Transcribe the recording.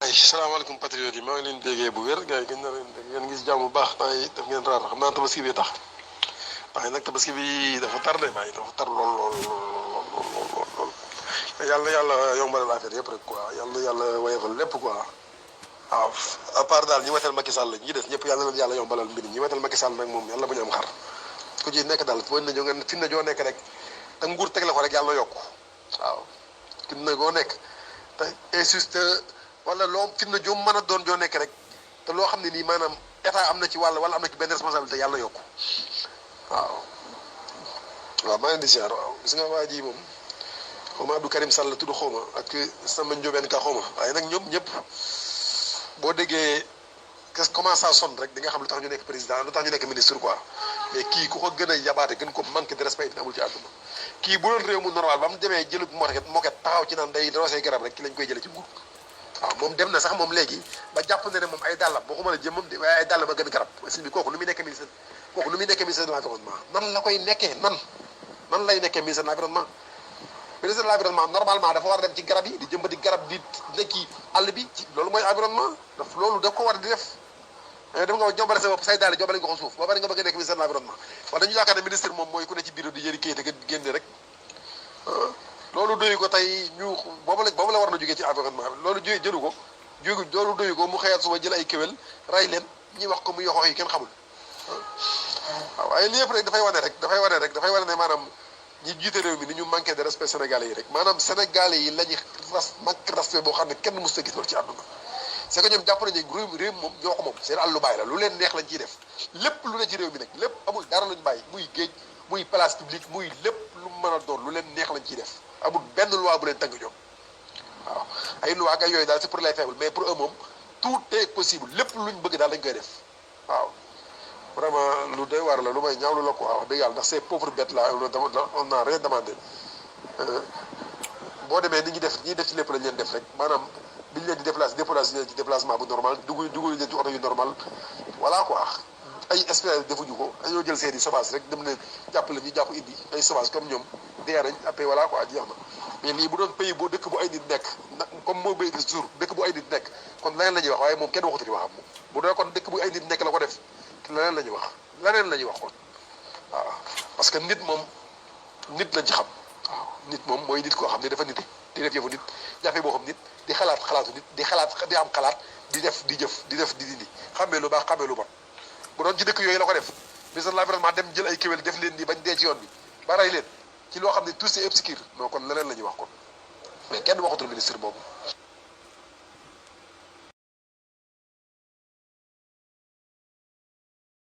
ay salaamaaleykum patriote yi maa ngi leen déggee bu wér gars yi gën na leen dégg yéen ngi si jàmm bu baax temps yi def ngeen raar xam naa tabaski bi tax waaye nag tabaski bi dafa tar de waaye dafa tar lool lool lool lool lool yàlla yombalal affaire yëpp rek quoi yàlla wayefal lépp quoi waaw à part daal ñi wetal Macky Sall ñi des ñëpp yàlla yombalal mbir ñi wetal Macky Sall nag moom yàlla bu ñu am xar ku ci nekk daal foo na jo nga fi na joo nekk rek te nguur teg la ko rek yàlla yokk waaw fi na goo nekk te insuste wala loo fi na joo mën a doon joo nekk rek te loo xam ne nii maanaam état am na ci wàll wala am na ci benn responsabilité yàlla yokk waaw maa ngi di siyaar waaw gis nga waa ji moom xawma Abdou Karim Sall tudd xawma ak sama Ndiobène Ka xawma waaye nag ñoom ñëpp boo déggee qu'est-ce comment ça sonne rek di nga xam lu tax ñu nekk président lu tax ñu nekk ministre quoi mais kii ku ko gën a yabaate gën ko manque de respect amul ci àdduna kii bu doon réew mu normal ba mu demee jëlug moket taxaw ci naan day roosee garab rek ki lañ koy jële ci nguur waaw moom dem na sax moom léegi ba jàpp ne moom ay dàllam boo xuma la jëm moom de waaye ay dàllam a gën garab si bi kooku nu muy nekkee ministre de l'environnement nan la koy nekkee nan lay nekkee ministre de l'environnement ministre de l'environnement normalement dafa war a dem ci garab yi di jëmbati garab di nekki àll bi ci loolu mooy environnement loolu daf ko war di def def nga jombale sa bopp say daal jombale nga ko suuf ba bari nga bëgg a nekk ministre de l'environnement wala dañu yaakaar ne ministre moom mooy ku ne ci bureau di yëri kayit ak génne rek loolu doyu ko tey ñu boobu la war na jógee ci environnement bi loolu jëlu ko loolu doyu ko mu xëyaat suba jël ay kéwél ray leen ñuy wax ko muy yoxoo yi kenn xamul waaw waaye lii yëpp rek dafay wane ne maanaam ñi jiite réew mi ni ñu manqué de respect sénégalais yi rek maanaam sénégalais yi la ñu manque respect boo xam ne kenn mës a gis loolu ci àdduna c'est que ñoom jàpp nañu réew moom ñoo ko moom seen àllu bàyyi la lu leen neex lañ ciy def lépp lu ne ci réew mi nag lépp amul dara luñ bàyyi muy géej muy place publique muy lépp lu mën a doon lu leen neex lañ ciy def amul benn loi bu leen tënk ñoom waaw ay loi ak yooyu daal c'est pour les faibles mais pour eux moom tout est possible lépp luñ bëgg daal dañ koy def waaw vraiment lu doy waar la lu may ñaawlu la quoi wax dëgg yàlla ndax ces pauvres bêtes là on n'a rien demandé boo demee ñi def ci lépp lañ leen def rek maanaam biñu leen di déplacé leen ci déplacement bu normal dugal leen ci oto yu normal voilà quoi ay espèces defuñu ko dañoo jël seen i sauvage rek dem leen jàppale ñu jàpp indi ay sauvage comme ñoom dee nañ après voilà quoi jeex na mais lii bu doon pays boo dëkk bu ay nit nekk comme moo béy toujours dëkk bu ay nit nekk kon leneen la ñuy wax waaye moom kenn waxatu ci waxam moom bu doon kon dëkk bu ay nit nekk la ko def leneen la ñuy wax kon waaw parce que nit moom nit lañ ci xam waaw nit moom mooy nit koo xam ne dafa nit di def yëfu nit jàppee boo xam nit di xalaatu nit di am xalaat di def di jëf di def di dindi xamee lu baax xamee lu bon bu doon ci dëkk yooyu la ko def ministre de l'environnement dem jël ay kéwél def leen nii bañ dee ci yoon bi ba rey leen ci loo xam ne tout c'est obscur non kon leneen la ñuy wax kon mais kenn waxatul ministre boobu